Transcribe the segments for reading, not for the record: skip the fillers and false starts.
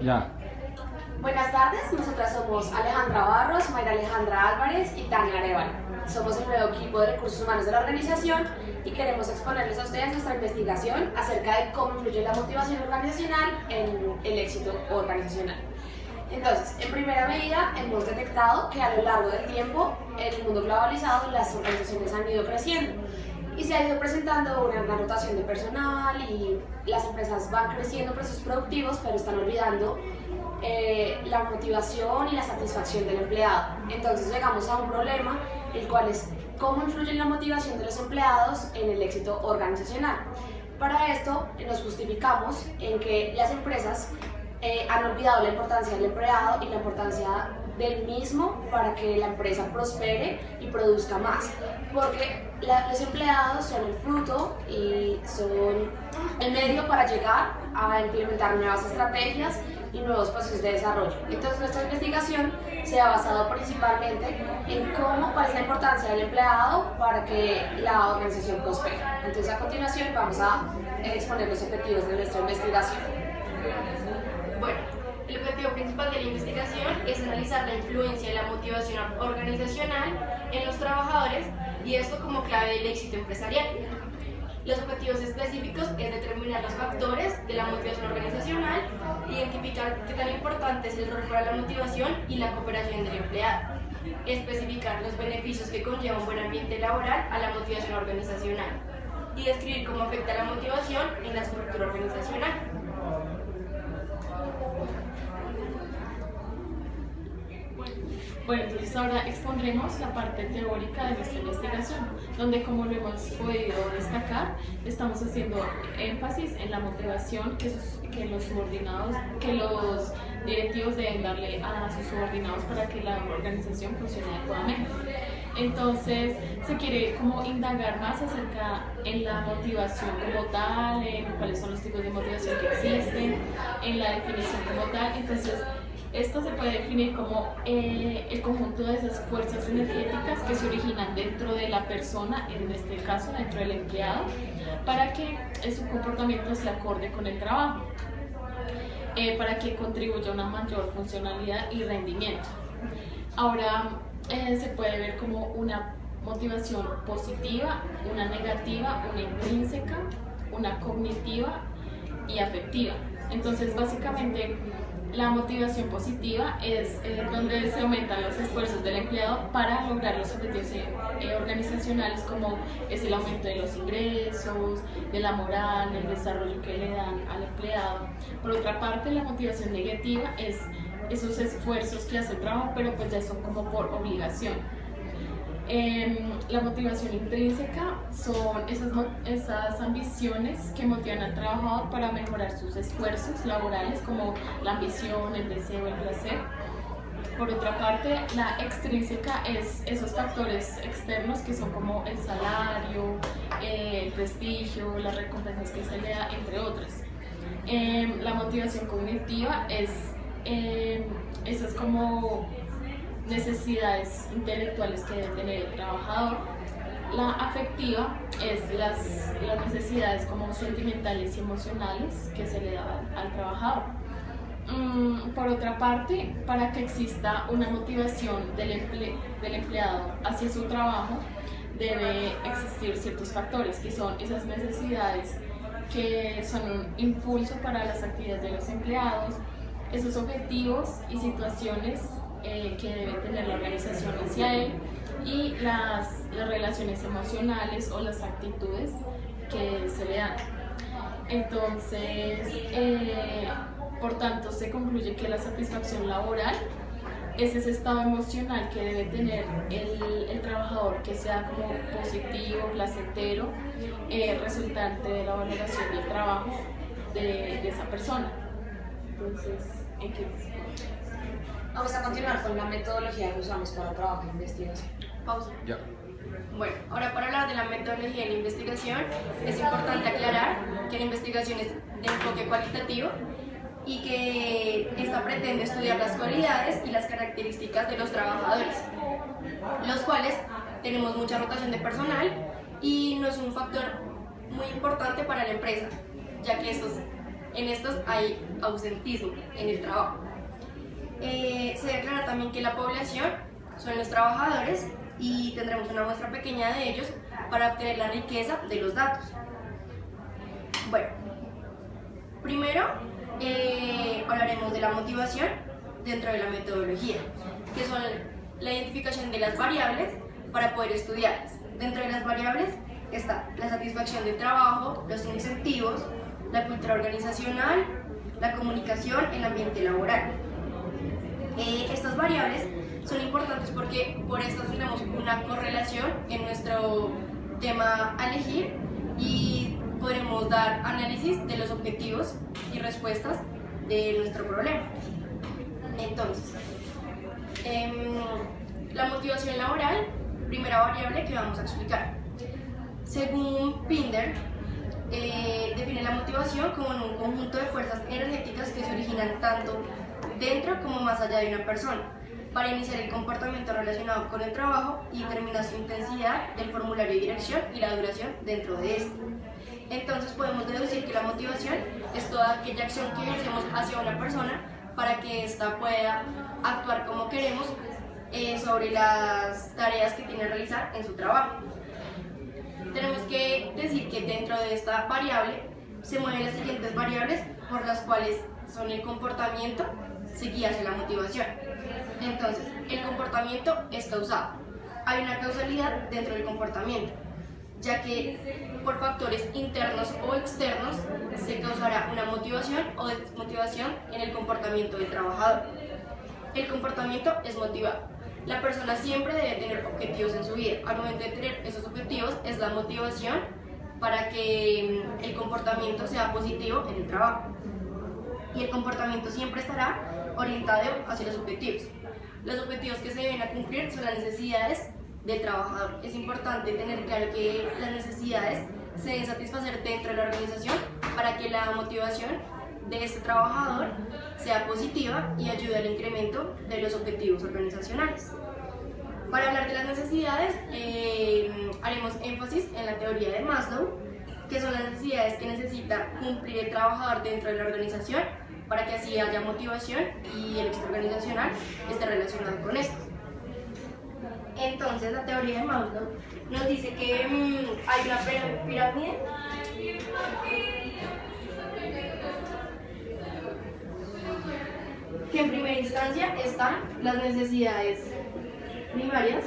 Ya. Buenas tardes, nosotras somos Alejandra Barros, Mayra Alejandra Álvarez y Tania Arevalo. Somos el nuevo equipo de recursos humanos de la organización y queremos exponerles a ustedes nuestra investigación acerca de cómo influye la motivación organizacional en el éxito organizacional. Entonces, en primera medida, hemos detectado que a lo largo del tiempo, en el mundo globalizado, las organizaciones han ido creciendo y se ha ido presentando una gran rotación de personal y las empresas van creciendo procesos productivos, pero están olvidando la motivación y la satisfacción del empleado. Entonces llegamos a un problema, el cual es cómo influye la motivación de los empleados en el éxito organizacional. Para esto nos justificamos en que las empresas han olvidado la importancia del empleado y la importancia del mismo para que la empresa prospere y produzca más, porque los empleados son el fruto y son el medio para llegar a implementar nuevas estrategias y nuevos procesos de desarrollo. Entonces nuestra investigación se ha basado principalmente en cuál es la importancia del empleado para que la organización prospere. Entonces a continuación vamos a exponer los objetivos de nuestra investigación. Bueno, el objetivo principal de la investigación es analizar la influencia de la motivación organizacional en los trabajadores y esto como clave del éxito empresarial. Los objetivos específicos es determinar los factores de la motivación organizacional, identificar qué tan importante es el rol para la motivación y la cooperación del empleado, especificar los beneficios que conlleva un buen ambiente laboral a la motivación organizacional y describir cómo afecta la motivación en la estructura organizacional. Bueno, entonces ahora expondremos la parte teórica de nuestra investigación, donde como lo hemos podido destacar, estamos haciendo énfasis en la motivación que los directivos deben darle a sus subordinados para que la organización funcione adecuadamente. Entonces se quiere como indagar más acerca en la motivación como tal, en cuáles son los tipos de motivación que existen, en la definición como tal. Entonces esto se puede definir como el conjunto de esas fuerzas energéticas que se originan dentro de la persona, en este caso dentro del empleado, para que su comportamiento se acorde con el trabajo, para que contribuya a una mayor funcionalidad y rendimiento. Ahora se puede ver como una motivación positiva, una negativa, una intrínseca, una cognitiva y afectiva. Entonces básicamente la motivación positiva es donde se aumentan los esfuerzos del empleado para lograr los objetivos organizacionales, como es el aumento de los ingresos, de la moral, del desarrollo que le dan al empleado. Por otra parte, la motivación negativa es esos esfuerzos que hace el trabajo, pero pues ya son como por obligación. La motivación intrínseca son esas ambiciones que motivan al trabajador para mejorar sus esfuerzos laborales, como la ambición, el deseo, el placer. Por otra parte, la extrínseca es esos factores externos que son como el salario, el prestigio, las recompensas que se le da, entre otras. La motivación cognitiva es esas como necesidades intelectuales que debe tener el trabajador. La afectiva es las necesidades como sentimentales y emocionales que se le dan al trabajador. Por otra parte, para que exista una motivación del empleado hacia su trabajo, debe existir ciertos factores que son esas necesidades que son un impulso para las actividades de los empleados, esos objetivos y situaciones que debe tener la organización hacia él y las relaciones emocionales o las actitudes que se le dan. Entonces, por tanto, se concluye que la satisfacción laboral es ese estado emocional que debe tener el trabajador, que sea como positivo, placentero, resultante de la valoración del trabajo de esa persona. Entonces, ¿en qué? Vamos a continuar con la metodología que usamos para el trabajo de investigación. Pausa. Ya. Bueno, ahora para hablar de la metodología de la investigación, es importante aclarar que la investigación es de enfoque cualitativo y que esta pretende estudiar las cualidades y las características de los trabajadores, los cuales tenemos mucha rotación de personal y no es un factor muy importante para la empresa, ya que estos en estos hay ausentismo en el trabajo. Se declara también que la población son los trabajadores y tendremos una muestra pequeña de ellos para obtener la riqueza de los datos. Bueno, primero hablaremos de la motivación dentro de la metodología, que son la identificación de las variables para poder estudiarlas. Dentro de las variables está la satisfacción del trabajo, los incentivos, la cultura organizacional, la comunicación, el ambiente laboral. Estas variables son importantes porque por estas tenemos una correlación en nuestro tema a elegir y podremos dar análisis de los objetivos y respuestas de nuestro problema. Entonces, la motivación laboral, primera variable que vamos a explicar. Según Pinder, define la motivación como un conjunto de fuerzas energéticas que se originan tanto dentro como más allá de una persona, para iniciar el comportamiento relacionado con el trabajo y determinar su intensidad, el formulario de dirección y la duración dentro de esto. Entonces podemos deducir que la motivación es toda aquella acción que ejercemos hacia una persona para que ésta pueda actuar como queremos sobre las tareas que tiene que realizar en su trabajo. Tenemos que decir que dentro de esta variable se mueven las siguientes variables por las cuales son el comportamiento se guía hacia la motivación. Entonces, el comportamiento es causado. Hay una causalidad dentro del comportamiento, ya que por factores internos o externos se causará una motivación o desmotivación en el comportamiento del trabajador. El comportamiento es motivado. La persona siempre debe tener objetivos en su vida. Al momento de tener esos objetivos es la motivación para que el comportamiento sea positivo en el trabajo. Y el comportamiento siempre estará orientado hacia los objetivos. Los objetivos que se deben a cumplir son las necesidades del trabajador. Es importante tener claro que las necesidades se deben satisfacer dentro de la organización para que la motivación de este trabajador sea positiva y ayude al incremento de los objetivos organizacionales. Para hablar de las necesidades, haremos énfasis en la teoría de Maslow, que son las necesidades que necesita cumplir el trabajador dentro de la organización para que así haya motivación y el éxito organizacional esté relacionado con esto. Entonces, la teoría de Maslow nos dice que hay una pirámide que en primera instancia están las necesidades primarias,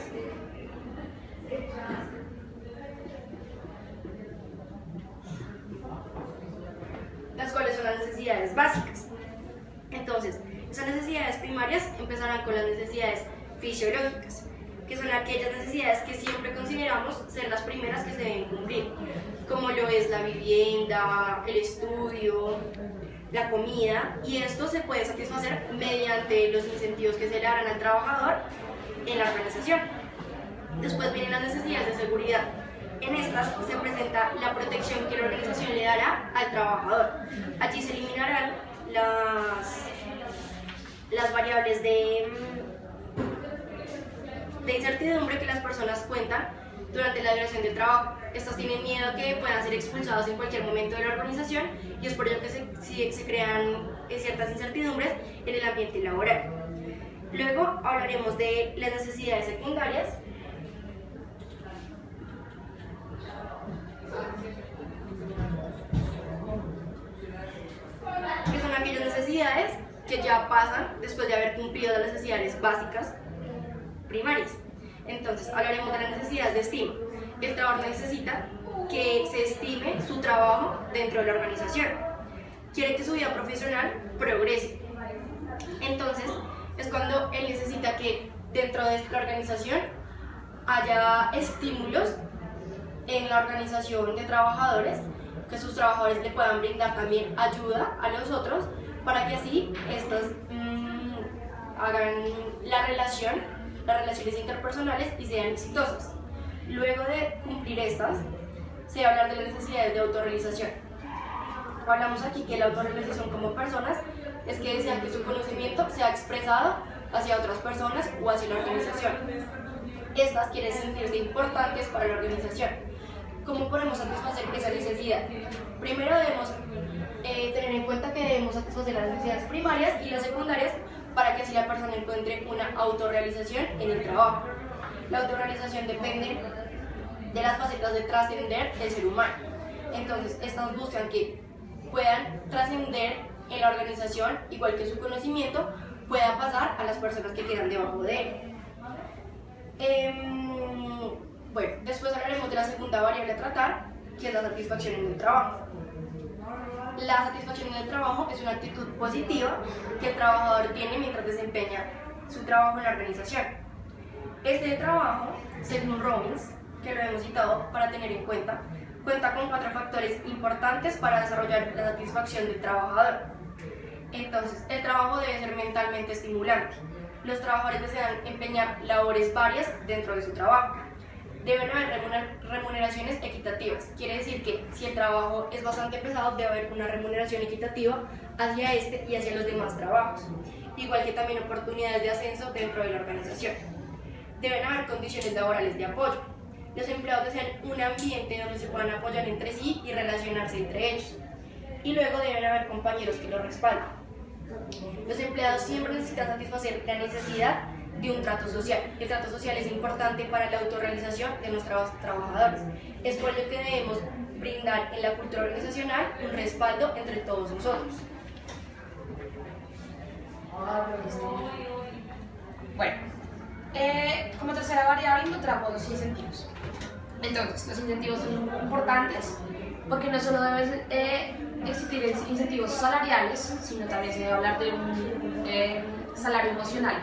las cuales son las necesidades básicas. Entonces, esas necesidades primarias empezarán con las necesidades fisiológicas, que son aquellas necesidades que siempre consideramos ser las primeras que se deben cumplir, como lo es la vivienda, el estudio, la comida, y esto se puede satisfacer mediante los incentivos que se le darán al trabajador en la organización. Después vienen las necesidades de seguridad. En estas se presenta la protección que la organización le dará al trabajador. Allí se eliminarán las variables de incertidumbre que las personas cuentan durante la duración del trabajo. Estos tienen miedo a que puedan ser expulsados en cualquier momento de la organización y es por ello que se crean ciertas incertidumbres en el ambiente laboral. Luego hablaremos de las necesidades secundarias, que son aquellas necesidades que ya pasan después de haber cumplido las necesidades básicas primarias. Entonces hablaremos de las necesidades de estima. El trabajador necesita que se estime su trabajo dentro de la organización. Quiere que su vida profesional progrese. Entonces es cuando él necesita que dentro de la organización haya estímulos en la organización de trabajadores, que sus trabajadores le puedan brindar también ayuda a los otros para que así estos hagan las relaciones interpersonales y sean exitosas. Luego de cumplir estas, se va a hablar de las necesidades de autorrealización. Hablamos aquí que la autorrealización como personas es que desean que su conocimiento sea expresado hacia otras personas o hacia la organización. Estas quieren sentirse importantes para la organización. ¿Cómo podemos satisfacer esa necesidad? Primero debemos tener en cuenta que debemos satisfacer las necesidades primarias y las secundarias para que así la persona encuentre una autorrealización en el trabajo. La autorrealización depende de las facetas de trascender del ser humano. Entonces, estas buscan que puedan trascender en la organización, igual que su conocimiento pueda pasar a las personas que quedan debajo de él. Bueno, después hablaremos de la segunda variable a tratar, que es la satisfacción en el trabajo. La satisfacción en el trabajo es una actitud positiva que el trabajador tiene mientras desempeña su trabajo en la organización. Este trabajo, según Robbins, que lo hemos citado para tener en cuenta, cuenta con 4 factores importantes para desarrollar la satisfacción del trabajador. Entonces, el trabajo debe ser mentalmente estimulante. Los trabajadores desean empeñar labores varias dentro de su trabajo. Deben haber remuneraciones equitativas. Quiere decir que si el trabajo es bastante pesado, debe haber una remuneración equitativa hacia este y hacia los demás trabajos. Igual que también oportunidades de ascenso dentro de la organización. Deben haber condiciones laborales de apoyo. Los empleados desean un ambiente donde se puedan apoyar entre sí y relacionarse entre ellos. Y luego deben haber compañeros que los respalden. Los empleados siempre necesitan satisfacer la necesidad de un trato social. El trato social es importante para la autorrealización de nuestros trabajadores. Es por ello que debemos brindar en la cultura organizacional un respaldo entre todos nosotros. Bueno, como tercera variable encontramos los incentivos. Entonces, los incentivos son importantes porque no solo deben existir incentivos salariales, sino también se debe hablar de un salario emocional.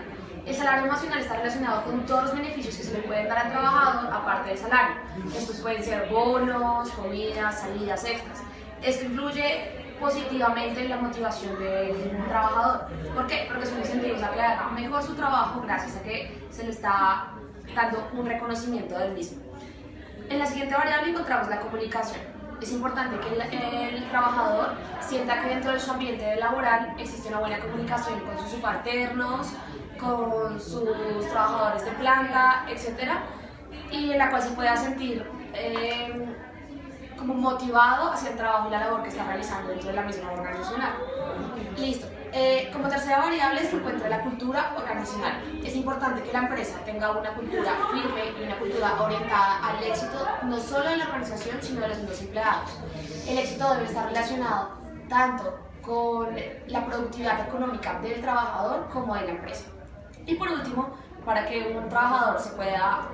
El salario emocional está relacionado con todos los beneficios que se le pueden dar al trabajador aparte del salario. Estos pueden ser bonos, comidas, salidas extras. Esto influye positivamente en la motivación del trabajador. ¿Por qué? Porque son incentivos a que haga mejor su trabajo gracias a que se le está dando un reconocimiento del mismo. En la siguiente variable encontramos la comunicación. Es importante que el trabajador sienta que dentro de su ambiente laboral existe una buena comunicación con sus subalternos, con sus trabajadores de planta, etc. Y en la cual se pueda sentir como motivado hacia el trabajo y la labor que está realizando dentro de la misma organizacional. Listo. Como tercera variable se encuentra la cultura organizacional. Es importante que la empresa tenga una cultura firme y una cultura orientada al éxito no solo de la organización sino de los mismos empleados. El éxito debe estar relacionado tanto con la productividad económica del trabajador como de la empresa. Y por último, para que un trabajador pueda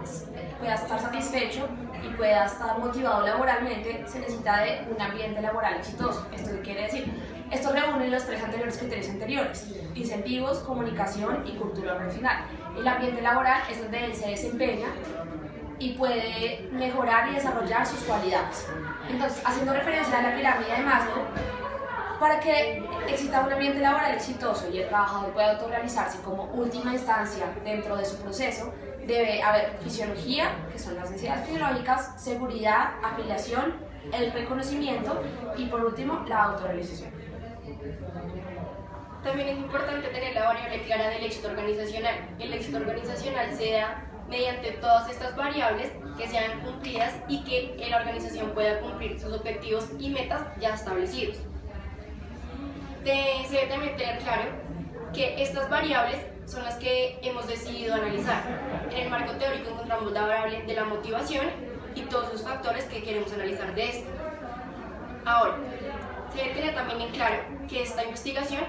estar satisfecho y pueda estar motivado laboralmente, se necesita de un ambiente laboral exitoso. ¿Esto qué quiere decir? Esto reúne los 3 criterios anteriores: incentivos, comunicación y cultura organizacional. El ambiente laboral es donde él se desempeña y puede mejorar y desarrollar sus cualidades. Entonces, haciendo referencia a la pirámide de Maslow, para que exista un ambiente laboral exitoso y el trabajador pueda autorrealizarse como última instancia dentro de su proceso, debe haber fisiología, que son las necesidades fisiológicas, seguridad, afiliación, el reconocimiento y por último la autorrealización. También es importante tener la variable clara del éxito organizacional. El éxito organizacional se da mediante todas estas variables que sean cumplidas y que la organización pueda cumplir sus objetivos y metas ya establecidos. Se debe también tener claro que estas variables son las que hemos decidido analizar. En el marco teórico encontramos la variable de la motivación y todos sus factores que queremos analizar de esto. Ahora, se debe tener también en claro que esta investigación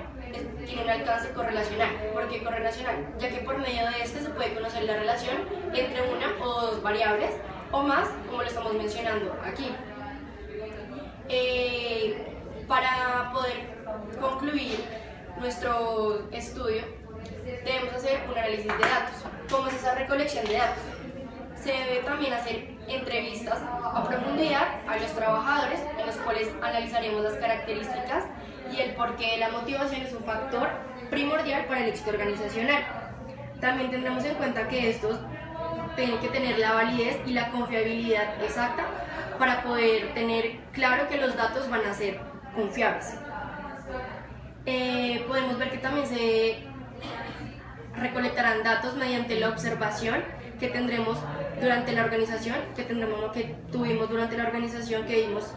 tiene un alcance correlacional. ¿Por qué correlacional? Ya que por medio de este se puede conocer la relación entre una o dos variables o más, como lo estamos mencionando aquí. Para poder concluir nuestro estudio, debemos hacer un análisis de datos. ¿Cómo es esa recolección de datos? Se debe también hacer entrevistas a profundidad a los trabajadores, en los cuales analizaremos las características y el porqué de la motivación es un factor primordial para el éxito organizacional. También tendremos en cuenta que estos tienen que tener la validez y la confiabilidad exacta para poder tener claro que los datos van a ser confiables. Podemos ver que también se recolectarán datos mediante la observación que tendremos durante la organización, que tuvimos durante la organización que vimos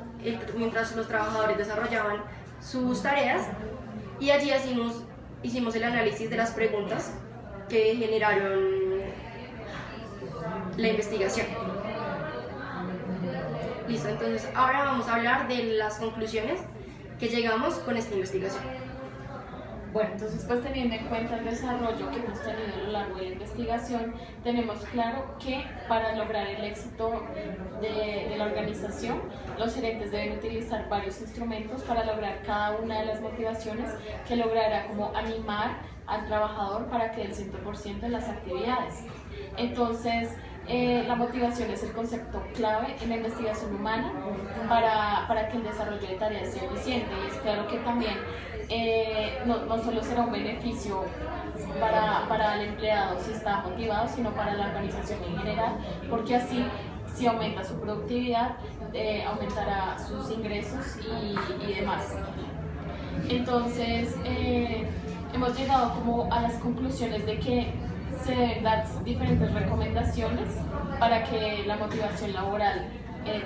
mientras los trabajadores desarrollaban sus tareas y allí hicimos el análisis de las preguntas que generaron la investigación. Listo, entonces ahora vamos a hablar de las conclusiones que llegamos con esta investigación. Bueno, entonces pues teniendo en cuenta el desarrollo que hemos tenido a lo largo de la investigación, tenemos claro que para lograr el éxito de la organización, los gerentes deben utilizar varios instrumentos para lograr cada una de las motivaciones que logrará como animar al trabajador para que dé el 100% en las actividades. Entonces, la motivación es el concepto clave en la investigación humana para que el desarrollo de tareas sea eficiente, y es claro que también no solo será un beneficio para el empleado si está motivado, sino para la organización en general, porque así si aumenta su productividad, aumentará sus ingresos y demás. Entonces, hemos llegado como a las conclusiones de que se deben dar diferentes recomendaciones para que la motivación laboral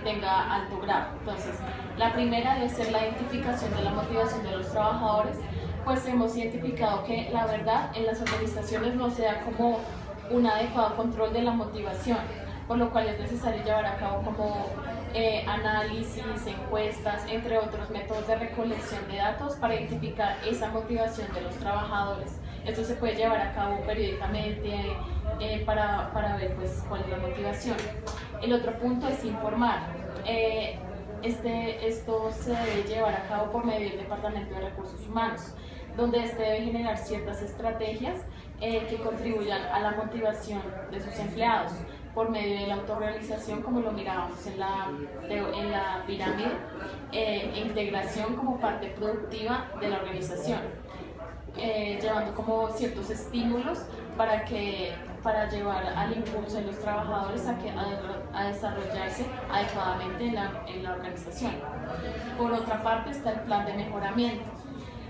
tenga alto grado. Entonces, la primera debe ser la identificación de la motivación de los trabajadores, pues hemos identificado que la verdad en las organizaciones no se da como un adecuado control de la motivación, por lo cual es necesario llevar a cabo como análisis, encuestas, entre otros métodos de recolección de datos para identificar esa motivación de los trabajadores. Esto se puede llevar a cabo periódicamente para ver pues, cuál es la motivación. El otro punto es informar. Esto se debe llevar a cabo por medio del Departamento de Recursos Humanos, donde este debe generar ciertas estrategias que contribuyan a la motivación de sus empleados por medio de la autorrealización, como lo mirábamos en la pirámide, integración como parte productiva de la organización, llevando como ciertos estímulos para llevar al impulso de los trabajadores a desarrollarse adecuadamente en la organización. Por otra parte está el plan de mejoramiento,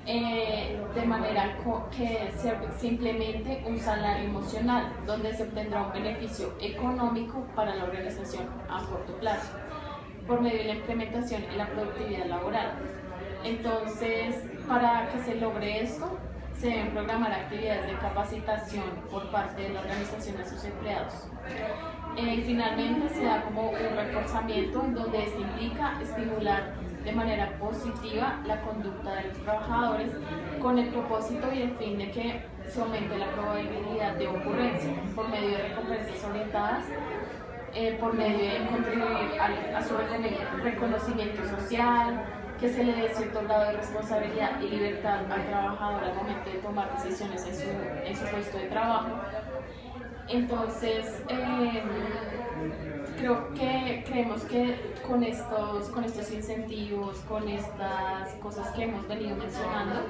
de manera que se implemente un salario emocional donde se obtendrá un beneficio económico para la organización a corto plazo por medio de la implementación en la productividad laboral. Entonces, para que se logre esto, se deben programar actividades de capacitación por parte de la organización a sus empleados. Finalmente, se da como un reforzamiento en donde esto implica estimular de manera positiva la conducta de los trabajadores con el propósito y el fin de que se aumente la probabilidad de ocurrencia por medio de recompensas orientadas, por medio de contribuir a su reconocimiento social, que se le dé cierto grado de responsabilidad y libertad al trabajador al momento de tomar decisiones en su puesto de trabajo. Entonces, creemos que con estos incentivos, con estas cosas que hemos venido mencionando,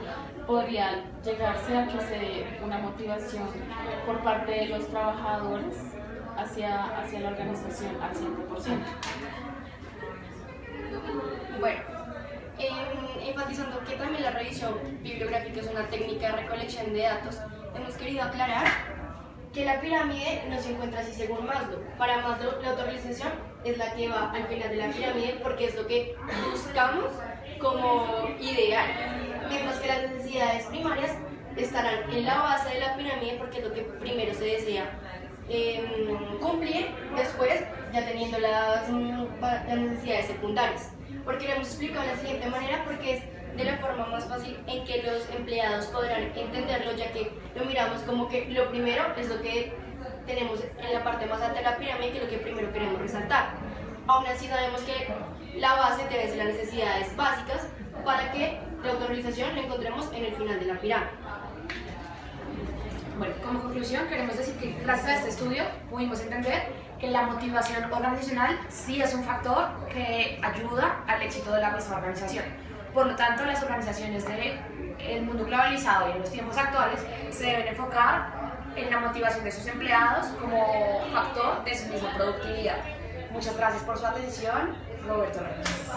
podría llegarse a que se dé una motivación por parte de los trabajadores hacia la organización al 100%. Bueno, enfatizando que también la revisión bibliográfica es una técnica de recolección de datos, hemos querido aclarar que la pirámide no se encuentra así según Maslow. Para Maslow, la autorrealización es la que va al final de la pirámide porque es lo que buscamos como ideal, mientras que las necesidades primarias estarán en la base de la pirámide porque es lo que primero se desea cumplir, después ya teniendo las necesidades secundarias. Porque lo hemos explicado de la siguiente manera, porque es de la forma más fácil en que los empleados podrán entenderlo, ya que lo miramos como que lo primero es lo que tenemos en la parte más alta de la pirámide, que es lo que primero queremos resaltar. Aún así sabemos que la base debe ser las necesidades básicas para que la autorrealización la encontremos en el final de la pirámide. Bueno, como conclusión queremos decir que gracias a este estudio pudimos entender que la motivación organizacional sí es un factor que ayuda al éxito de la misma organización. Por lo tanto, las organizaciones del mundo globalizado y en los tiempos actuales se deben enfocar en la motivación de sus empleados como factor de su misma productividad. Muchas gracias por su atención. Roberto Reyes.